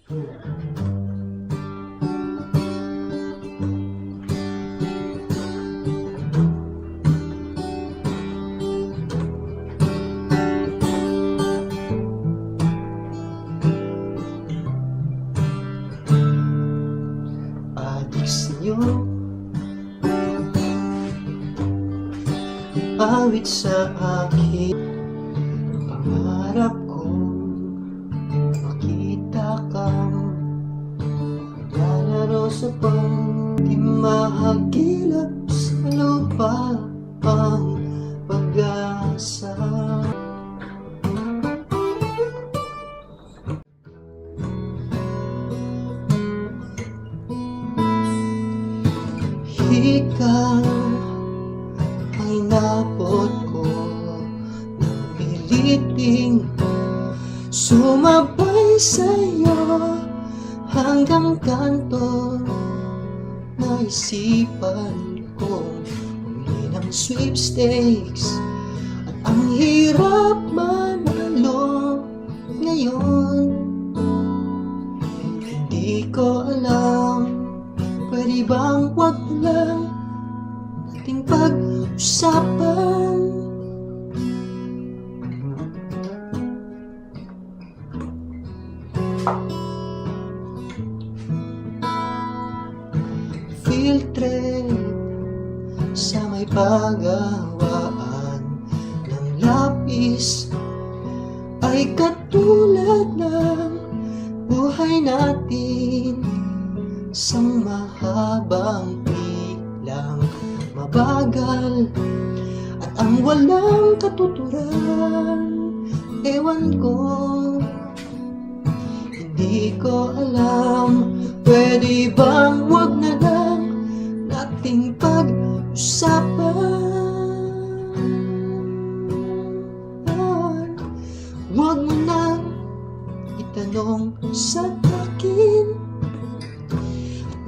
Adik sa'yo, awit sa akin. Pangarap kong makita kang lalaro sa pang-di-mahagilap sa lupa ang pag-asa. Ikaw ang inabot ko ng piliting sumabay sa'yo hanggang kanto. Naisipan kong bumili ng sweepstakes at ang hirap manalo ngayon. Hindi ko alam, pwede bang wag lang nating pag-usapan? Filtre sa may pagawaan ng lapis ay katulad ng buhay natin. Isang mahabang bilang mabagal at ang walang katuturan. Ewan ko, hindi ko alam, pwede bang wag na lang nating pag-usapan? Wag mo nang itanong sa akin,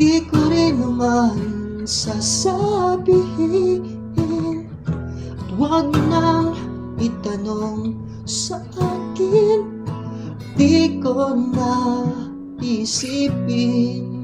di ko rin naman sasabihin. At huwag mo nang itanong sa akin, di ko na isipin.